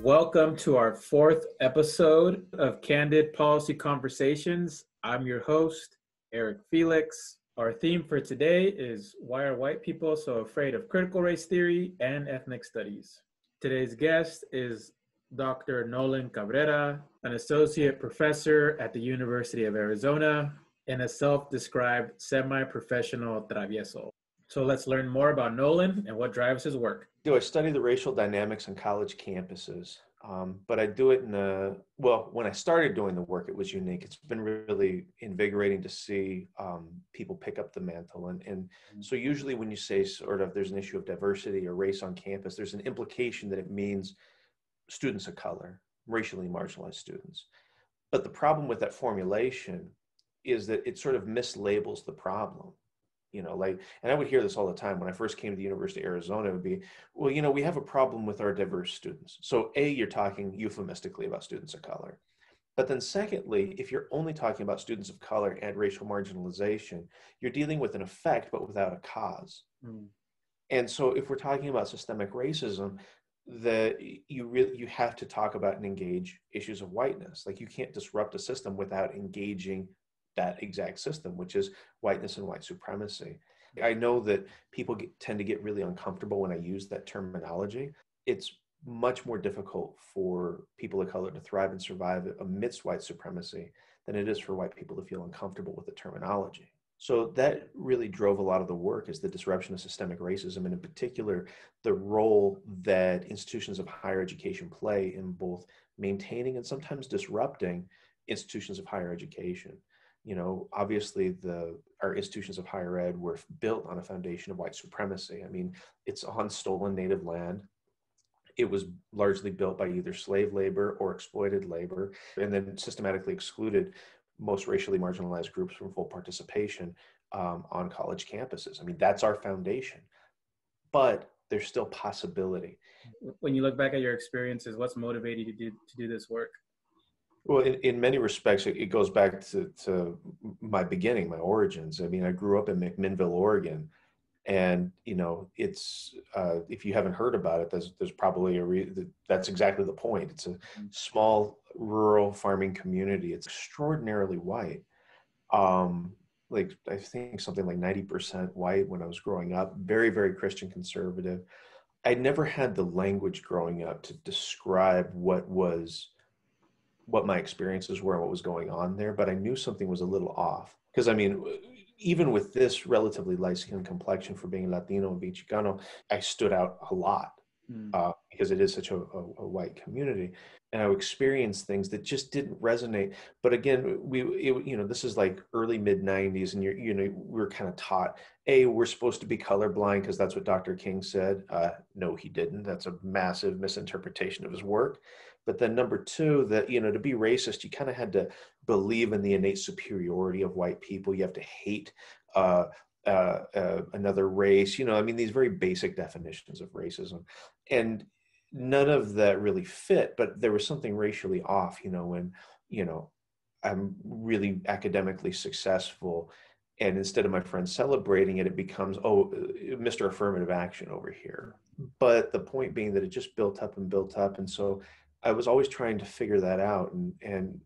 Welcome to our fourth episode of Candid Policy Conversations. I'm your host, Eric Felix. Our theme for today is Why are white people so afraid of critical race theory and ethnic studies? Today's guest is Dr. Nolan Cabrera, an associate professor at the University of Arizona and a self-described semi-professional travieso. So let's learn more about Nolan and what drives his work. I study the racial dynamics on college campuses, but I do it when I started doing the work, it was unique. It's been really invigorating to see people pick up the mantle. And so usually when you say sort of there's an issue of diversity or race on campus, there's an implication that it means students of color, racially marginalized students. But the problem with that formulation is that it sort of mislabels the problem. And I would hear this all the time. When I first came to the University of Arizona, it would be, well, we have a problem with our diverse students. So A, you're talking euphemistically about students of color. But then secondly, if you're only talking about students of color and racial marginalization, you're dealing with an effect, but without a cause. And so if we're talking about systemic racism, you have to talk about and engage issues of whiteness. Like, you can't disrupt a system without engaging that exact system, which is whiteness and white supremacy. I know that people tend to get really uncomfortable when I use that terminology. It's much more difficult for people of color to thrive and survive amidst white supremacy than it is for white people to feel uncomfortable with the terminology. So that really drove a lot of the work, is the disruption of systemic racism, and in particular, the role that institutions of higher education play in both maintaining and sometimes disrupting institutions of higher education. Obviously our institutions of higher ed were built on a foundation of white supremacy. I mean, it's on stolen native land. It was largely built by either slave labor or exploited labor, and then systematically excluded most racially marginalized groups from full participation on college campuses. I mean, that's our foundation, but there's still possibility. When you look back at your experiences, what's motivated you to do this work? Well, in many respects, it goes back to my beginning, my origins. I mean, I grew up in McMinnville, Oregon, and it's if you haven't heard about it, there's probably that's exactly the point. It's a small rural farming community. It's extraordinarily white. Like, I think something like 90% white when I was growing up. Very, very Christian conservative. I never had the language growing up to describe what my experiences were and what was going on there, but I knew something was a little off. Because, I mean, even with this relatively light-skinned complexion for being Latino and being Chicano, I stood out a lot because it is such a white community. And I experienced things that just didn't resonate. But again, this is like early mid-90s, and we're kind of taught, A, we're supposed to be colorblind because that's what Dr. King said. No, he didn't. That's a massive misinterpretation of his work. But then number two, that, to be racist, you kind of had to believe in the innate superiority of white people. You have to hate another race. I mean, these very basic definitions of racism. And none of that really fit, but there was something racially off, when, I'm really academically successful. And instead of my friends celebrating it, it becomes, oh, Mr. Affirmative Action over here. But the point being that it just built up and built up. And so I was always trying to figure that out. And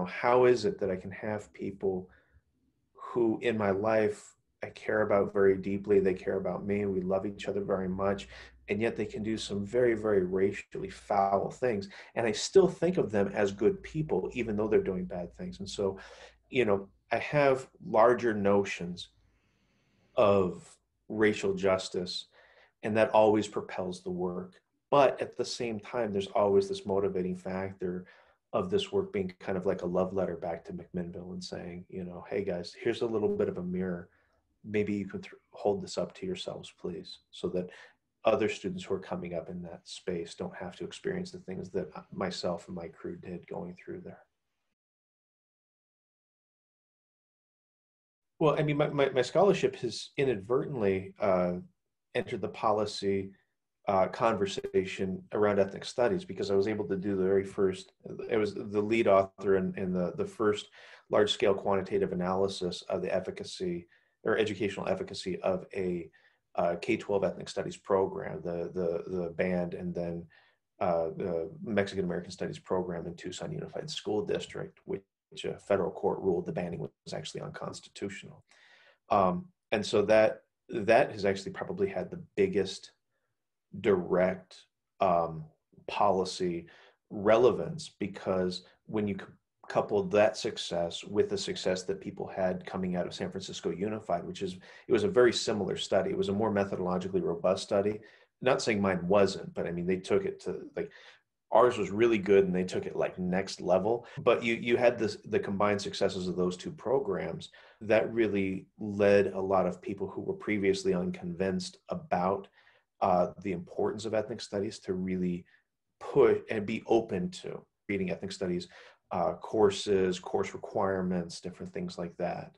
how is it that I can have people who in my life I care about very deeply, they care about me, we love each other very much, and yet they can do some very, very racially foul things. And I still think of them as good people, even though they're doing bad things. And so, I have larger notions of racial justice, and that always propels the work. But at the same time, there's always this motivating factor of this work being kind of like a love letter back to McMinnville and saying, hey guys, here's a little bit of a mirror. Maybe you could hold this up to yourselves, please, so that other students who are coming up in that space don't have to experience the things that myself and my crew did going through there. Well, I mean, my scholarship has inadvertently entered the policy conversation around ethnic studies, because I was able to do the very first, it was the lead author in the first large-scale quantitative analysis of the efficacy or educational efficacy of a K-12 ethnic studies program, the band, and then the Mexican American Studies program in Tucson Unified School District, which a federal court ruled the banning was actually unconstitutional. And so that has actually probably had the biggest direct policy relevance, because when you coupled that success with the success that people had coming out of San Francisco Unified, it was a very similar study. It was a more methodologically robust study. Not saying mine wasn't, but I mean, they took it to like, ours was really good and they took it like next level. But you had the combined successes of those two programs that really led a lot of people who were previously unconvinced about the importance of ethnic studies to really push and be open to reading ethnic studies courses, course requirements, different things like that.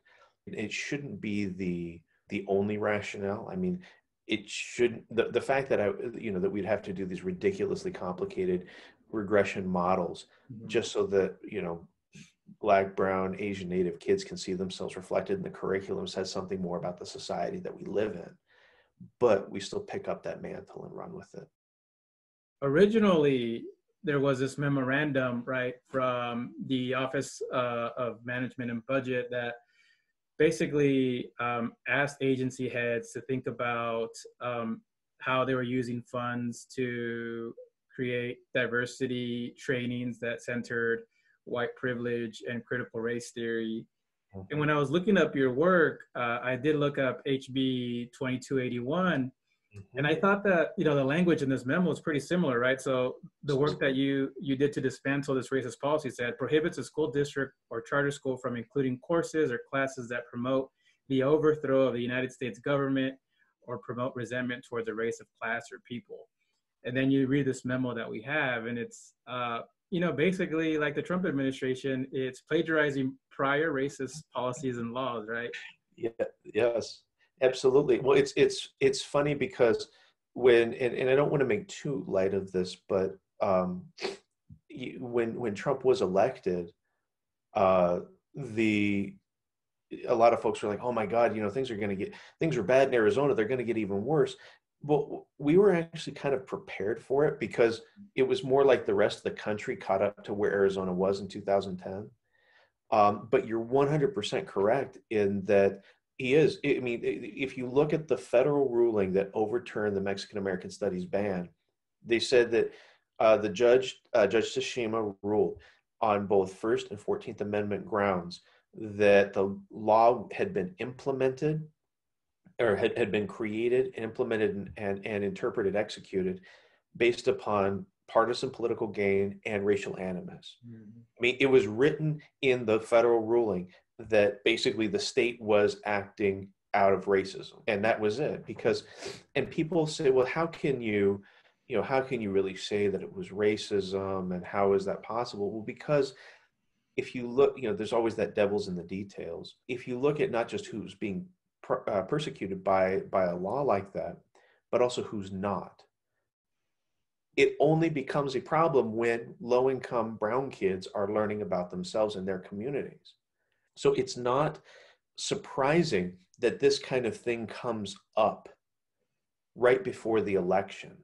It shouldn't be the only rationale. I mean, it shouldn't, the fact that that we'd have to do these ridiculously complicated regression models just so that, Black, Brown, Asian, Native kids can see themselves reflected in the curriculum says something more about the society that we live in. But we still pick up that mantle and run with it. Originally, there was this memorandum, right, from the Office of Management and Budget that basically asked agency heads to think about how they were using funds to create diversity trainings that centered white privilege and critical race theory. And when I was looking up your work, I did look up HB 2281. And I thought that, the language in this memo is pretty similar, right? So the work that you did to dismantle this racist policy said prohibits a school district or charter school from including courses or classes that promote the overthrow of the United States government or promote resentment towards a race of class or people. And then you read this memo that we have, and it's, basically like the Trump administration, it's plagiarizing prior racist policies and laws, right? Yeah, yes. Absolutely. Well, it's funny because and I don't want to make too light of this, but when Trump was elected, a lot of folks were like, "Oh my God, things are bad in Arizona. They're going to get even worse." Well, we were actually kind of prepared for it because it was more like the rest of the country caught up to where Arizona was in 2010. But you're 100% correct in that. He is. I mean, if you look at the federal ruling that overturned the Mexican American Studies ban, they said that Judge Tsushima, ruled on both First and 14th Amendment grounds that the law had been implemented or had been created, implemented, and interpreted, executed based upon partisan political gain and racial animus. Mm-hmm. I mean, it was written in the federal ruling that basically the state was acting out of racism, and that was it. And people say, well, how can you really say that it was racism, and how is that possible? Well, because if you look, there's always that devil's in the details. If you look at not just who's being persecuted by a law like that, but also who's not, it only becomes a problem when low-income brown kids are learning about themselves and their communities. So it's not surprising that this kind of thing comes up right before the election.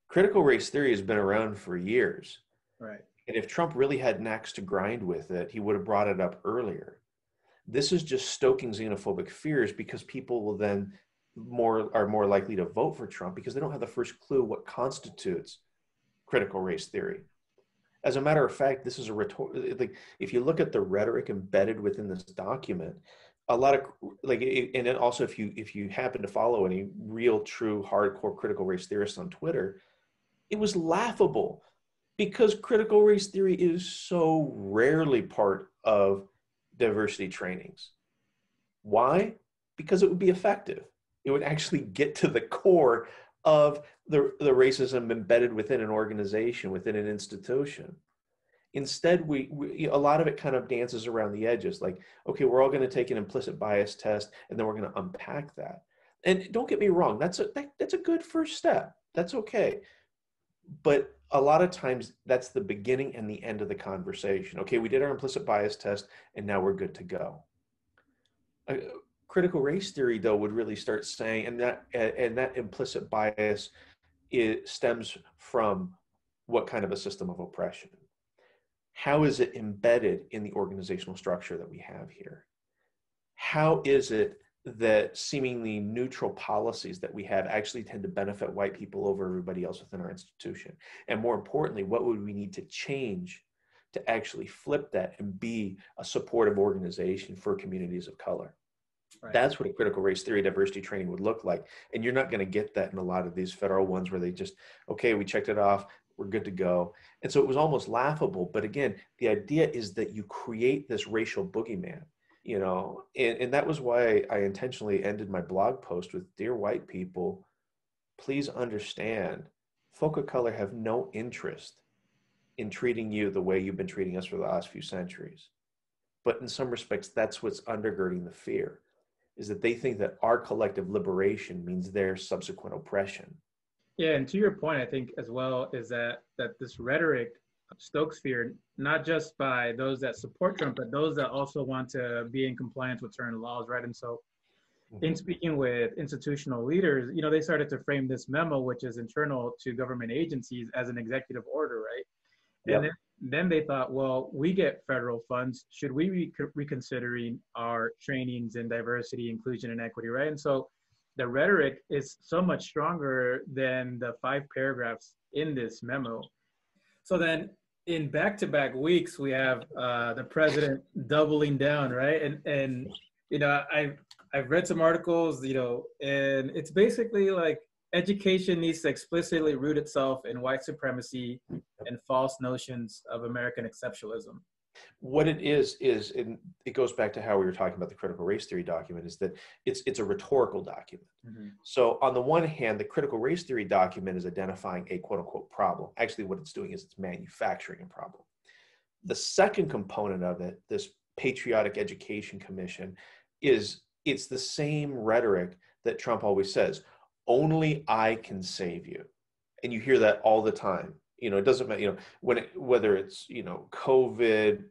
Critical race theory has been around for years. Right. And if Trump really had an axe to grind with it, he would have brought it up earlier. This is just stoking xenophobic fears because people will then are more likely to vote for Trump because they don't have the first clue what constitutes critical race theory. As a matter of fact, this is if you look at the rhetoric embedded within this document, a lot of and then also if you happen to follow any real, true, hardcore critical race theorists on Twitter, it was laughable because critical race theory is so rarely part of diversity trainings. Why? Because it would be effective. It would actually get to the core of the racism embedded within an organization, within an institution. Instead, we a lot of it kind of dances around the edges. Like, okay, we're all going to take an implicit bias test, and then we're going to unpack that. And don't get me wrong, that's a good first step. That's okay. But a lot of times, that's the beginning and the end of the conversation. Okay, we did our implicit bias test, and now we're good to go. Critical race theory, though, would really start saying, and that implicit bias stems from what kind of a system of oppression? How is it embedded in the organizational structure that we have here? How is it that seemingly neutral policies that we have actually tend to benefit white people over everybody else within our institution? And more importantly, what would we need to change to actually flip that and be a supportive organization for communities of color? Right. That's what a critical race theory diversity training would look like. And you're not going to get that in a lot of these federal ones where they just, okay, we checked it off, we're good to go. And so it was almost laughable. But again, the idea is that you create this racial boogeyman, you know, and that was why I intentionally ended my blog post with, dear white people, please understand, folk of color have no interest in treating you the way you've been treating us for the last few centuries. But in some respects, that's what's undergirding the fear, is that they think that our collective liberation means their subsequent oppression. Yeah, and to your point, I think as well is that this rhetoric stokes fear, not just by those that support Trump, but those that also want to be in compliance with certain laws, right? And so in speaking with institutional leaders, you know, they started to frame this memo, which is internal to government agencies, as an executive order, right? Yep. And then they thought, well, we get federal funds. Should we be reconsidering our trainings in diversity, inclusion, and equity, right? And so the rhetoric is so much stronger than the 5 paragraphs in this memo. So then in back-to-back weeks, we have the president doubling down, right? And you know, I've read some articles, you know, and it's basically like education needs to explicitly root itself in white supremacy and false notions of American exceptionalism. What it is, and it goes back to how we were talking about the critical race theory document, is that it's a rhetorical document. Mm-hmm. So on the one hand, the critical race theory document is identifying a quote unquote problem. Actually, what it's doing is it's manufacturing a problem. The second component of it, this Patriotic Education Commission, it's the same rhetoric that Trump always says, only I can save you. And you hear that all the time. You know, it doesn't matter, you know, whether it's, you know, COVID,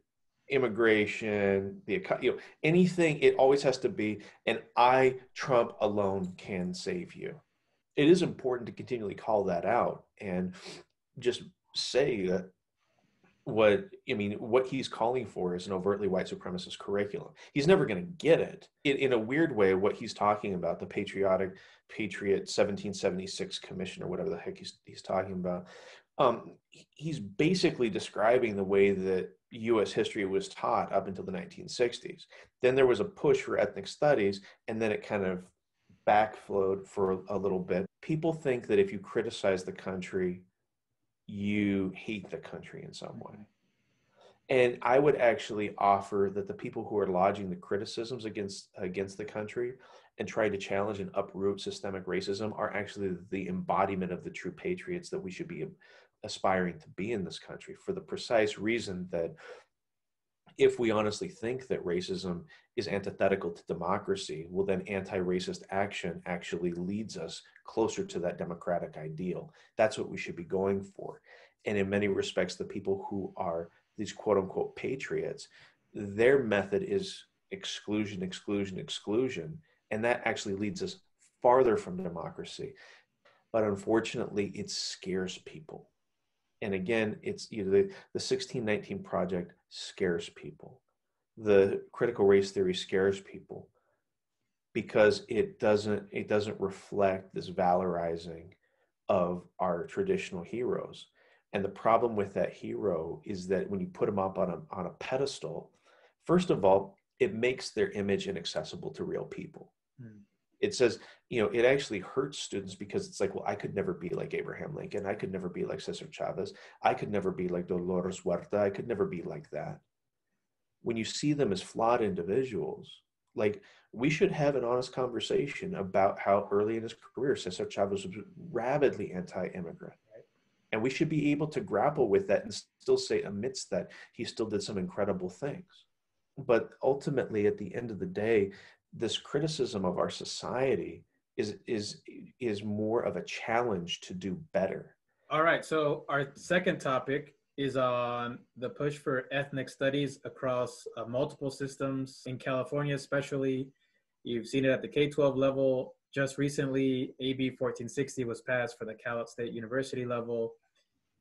immigration, anything, it always has to be, and I, Trump alone, can save you. It is important to continually call that out and just say that what he's calling for is an overtly white supremacist curriculum. He's never going to get it. In a weird way, what he's talking about, the Patriot 1776 Commission, or whatever the heck he's talking about, he's basically describing the way that U.S. history was taught up until the 1960s. Then there was a push for ethnic studies, and then it kind of backflowed for a little bit. People think that if you criticize the country, you hate the country in some way. And I would actually offer that the people who are lodging the criticisms against the country and trying to challenge and uproot systemic racism are actually the embodiment of the true patriots that we should be aspiring to be in this country, for the precise reason that if we honestly think that racism is antithetical to democracy, well, then anti-racist action actually leads us closer to that democratic ideal. That's what we should be going for. And in many respects, the people who are these quote unquote patriots, their method is exclusion, exclusion, exclusion. And that actually leads us farther from democracy. But unfortunately, it scares people. And again, it's the 1619 Project scares people. The critical race theory scares people because it doesn't reflect this valorizing of our traditional heroes. And the problem with that hero is that when you put them up on a pedestal, first of all, it makes their image inaccessible to real people. It says, it actually hurts students because it's like, well, I could never be like Abraham Lincoln. I could never be like Cesar Chavez. I could never be like Dolores Huerta. I could never be like that. When you see them as flawed individuals, like, we should have an honest conversation about how early in his career, Cesar Chavez was rabidly anti-immigrant. And we should be able to grapple with that and still say, amidst that, he still did some incredible things. But ultimately, at the end of the day, this criticism of our society is more of a challenge to do better. All right. So our second topic is on the push for ethnic studies across multiple systems in California, especially. You've seen it at the K-12 level. Just recently, AB 1460 was passed for the Cal State University level.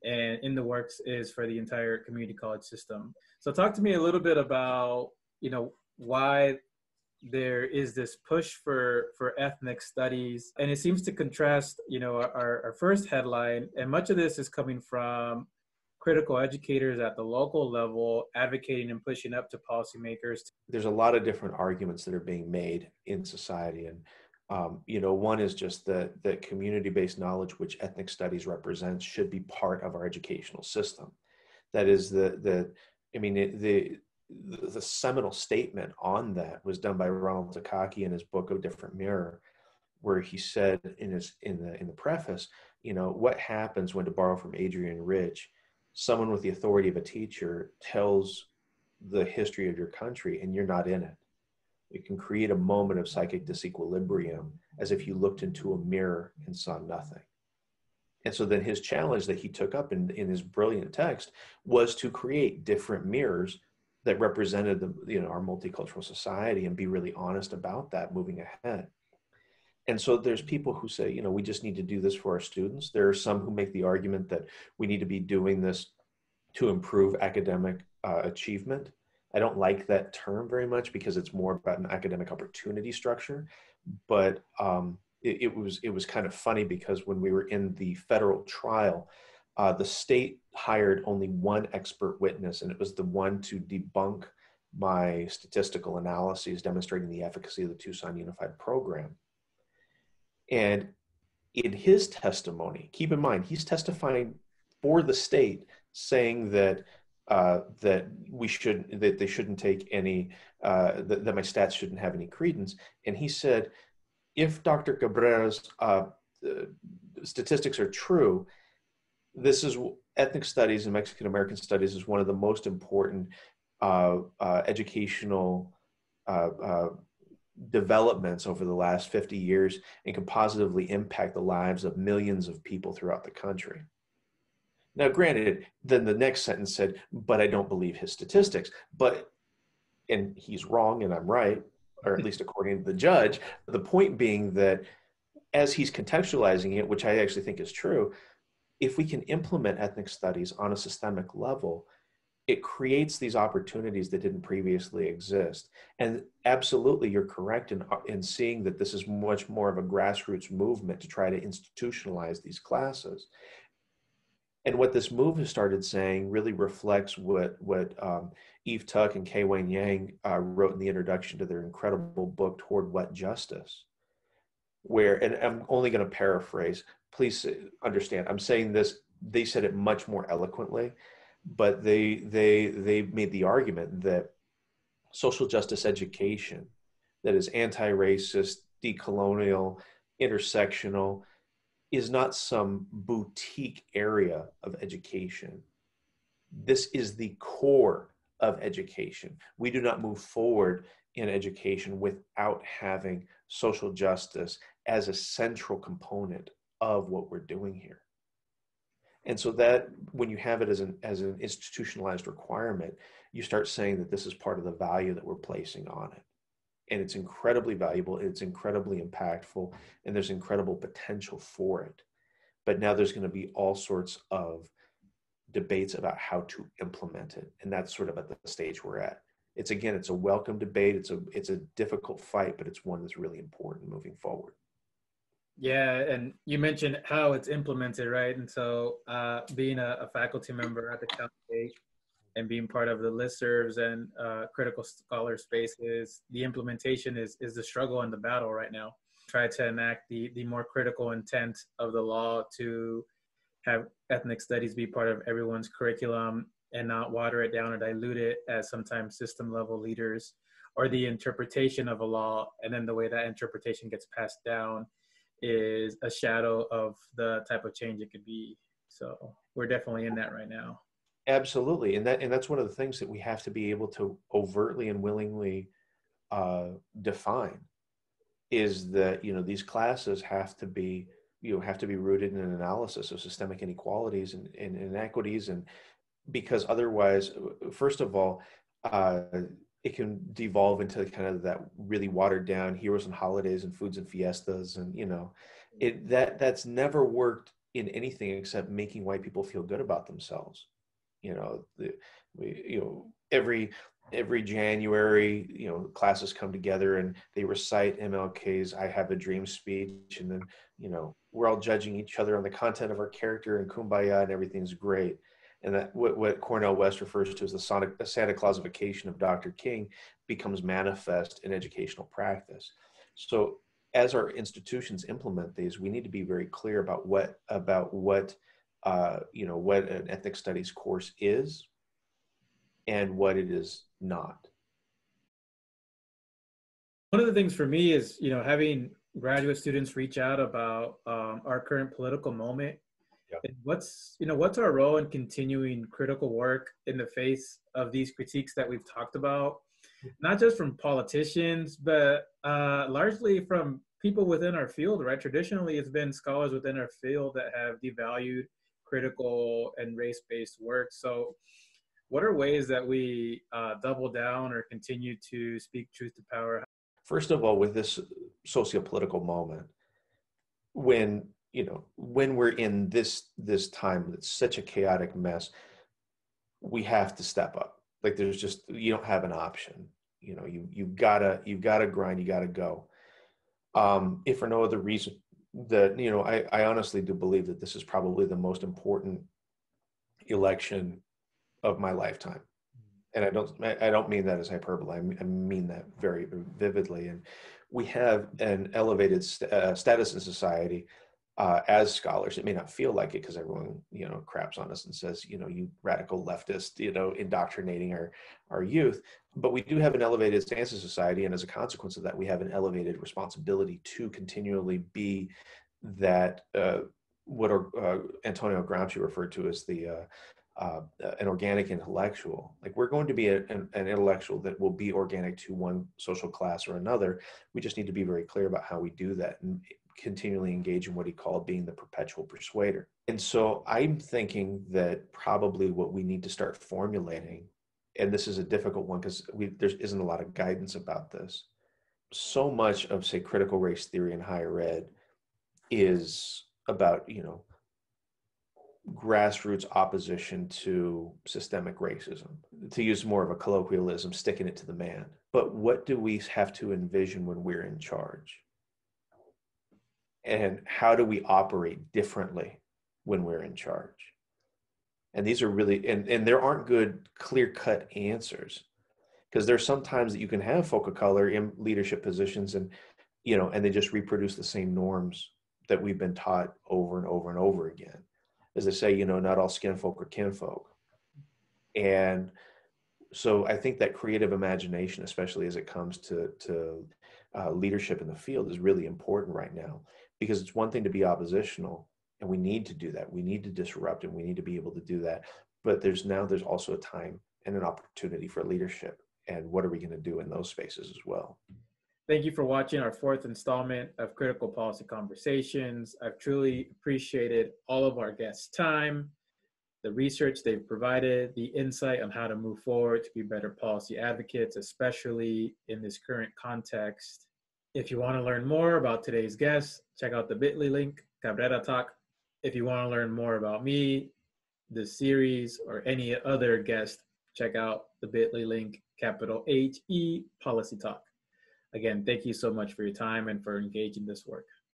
and in the works is for the entire community college system. So talk to me a little bit about, why there is this push for ethnic studies, and it seems to contrast, our first headline, and much of this is coming from critical educators at the local level advocating and pushing up to policymakers. There's a lot of different arguments that are being made in society, and one is just that community-based knowledge, which ethnic studies represents, should be part of our educational system. That is the seminal statement on that was done by Ronald Takaki in his book A Different Mirror, where he said in the preface, what happens when, to borrow from Adrian Rich, someone with the authority of a teacher tells the history of your country and you're not in it. It can create a moment of psychic disequilibrium, as if you looked into a mirror and saw nothing. And so then his challenge that he took up in his brilliant text was to create different mirrors that represented our multicultural society, and be really honest about that moving ahead. And so there's people who say, we just need to do this for our students. There are some who make the argument that we need to be doing this to improve academic achievement. I don't like that term very much because it's more about an academic opportunity structure. But it was kind of funny because when we were in the federal trial, the state hired only one expert witness, and it was the one to debunk my statistical analyses demonstrating the efficacy of the Tucson Unified Program. And in his testimony, keep in mind, he's testifying for the state, saying that that they shouldn't take any, that my stats shouldn't have any credence. And he said, if Dr. Cabrera's statistics are true, this is ethnic studies and Mexican American studies is one of the most important educational developments over the last 50 years, and can positively impact the lives of millions of people throughout the country. Now, granted, then the next sentence said, but I don't believe his statistics. And he's wrong and I'm right, or at least according to the judge. The point being that as he's contextualizing it, which I actually think is true, if we can implement ethnic studies on a systemic level, it creates these opportunities that didn't previously exist. And absolutely, you're correct in seeing that this is much more of a grassroots movement to try to institutionalize these classes. And what this move has started saying really reflects what Eve Tuck and Kay Wayne Yang wrote in the introduction to their incredible book, Toward What Justice? Where, and I'm only going to paraphrase, please understand, I'm saying this, they said it much more eloquently, but they made the argument that social justice education that is anti-racist, decolonial, intersectional, is not some boutique area of education. This is the core of education. We do not move forward in education without having social justice as a central component of what we're doing here. And so that when you have it as an institutionalized requirement, you start saying that this is part of the value that we're placing on it. And it's incredibly valuable, it's incredibly impactful, and there's incredible potential for it. But now there's going to be all sorts of debates about how to implement it. And that's sort of at the stage we're at. It's a welcome debate. It's a difficult fight, but it's one that's really important moving forward. Yeah, and you mentioned how it's implemented, right? And so being a faculty member at the Cal State and being part of the listservs and critical scholar spaces, the implementation is the struggle and the battle right now. Try to enact the more critical intent of the law to have ethnic studies be part of everyone's curriculum and not water it down or dilute it as sometimes system level leaders, or the interpretation of a law and then the way that interpretation gets passed down is a shadow of the type of change it could be. So we're definitely in that right now. Absolutely. And that's one of the things that we have to be able to overtly and willingly define, is that, these classes have to be rooted in an analysis of systemic inequalities and inequities. And because otherwise, first of all, it can devolve into kind of that really watered down heroes and holidays and foods and fiestas. And, that's never worked in anything except making white people feel good about themselves. You know, every January, classes come together and they recite MLK's "I Have a Dream" speech, and then we're all judging each other on the content of our character and kumbaya, and everything's great. And that what Cornel West refers to as the Santa Clausification of Dr. King becomes manifest in educational practice. So as our institutions implement these, we need to be very clear about what what an ethnic studies course is and what it is not. One of the things for me is, having graduate students reach out about our current political moment. Yeah. And what's our role in continuing critical work in the face of these critiques that we've talked about, not just from politicians, but largely from people within our field, right? Traditionally, it's been scholars within our field that have devalued critical and race-based work. So what are ways that we double down or continue to speak truth to power? First of all, with this sociopolitical moment, when we're in this time that's such a chaotic mess, we have to step up. Like, there's just, you don't have an option. You've gotta grind, you gotta go. If for no other reason, that I honestly do believe that this is probably the most important election of my lifetime. And I don't mean that as hyperbole. I mean that very, very vividly. And we have an elevated status in society as scholars. It may not feel like it because everyone craps on us and says you radical leftist indoctrinating our youth. But we do have an elevated stance in society, and as a consequence of that, we have an elevated responsibility to continually be that what Antonio Gramsci referred to as an organic intellectual. Like, we're going to be an intellectual that will be organic to one social class or another. We just need to be very clear about how we do that and continually engage in what he called being the perpetual persuader. And so I'm thinking that probably what we need to start formulating, and this is a difficult one because there isn't a lot of guidance about this. So much of, say, critical race theory in higher ed is about, grassroots opposition to systemic racism, to use more of a colloquialism, sticking it to the man. But what do we have to envision when we're in charge? And how do we operate differently when we're in charge? And these are really, and there aren't good, clear-cut answers, because there's sometimes that you can have folk of color in leadership positions and they just reproduce the same norms that we've been taught over and over and over again. As they say, not all skin folk are kinfolk. And so I think that creative imagination, especially as it comes to leadership in the field, is really important right now, because it's one thing to be oppositional, and we need to do that. We need to disrupt, and we need to be able to do that. But there's also a time and an opportunity for leadership. And what are we going to do in those spaces as well? Thank you for watching our fourth installment of Critical Policy Conversations. I've truly appreciated all of our guests' time, the research they've provided, the insight on how to move forward to be better policy advocates, especially in this current context. If you want to learn more about today's guests, check out the bit.ly link, Cabrera Talk. If you want to learn more about me, this series, or any other guest, check out the bit.ly link, capital HE Policy Talk. Again, thank you so much for your time and for engaging this work.